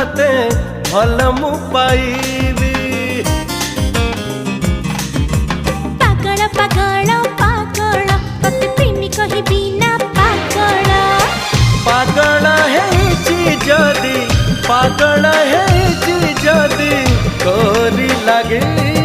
तते भल मु पाइबी। पागल पागल पागल तते प्रेमी कहिबी ना पागल। पागल है जदी पागल है जदी तोरी लगे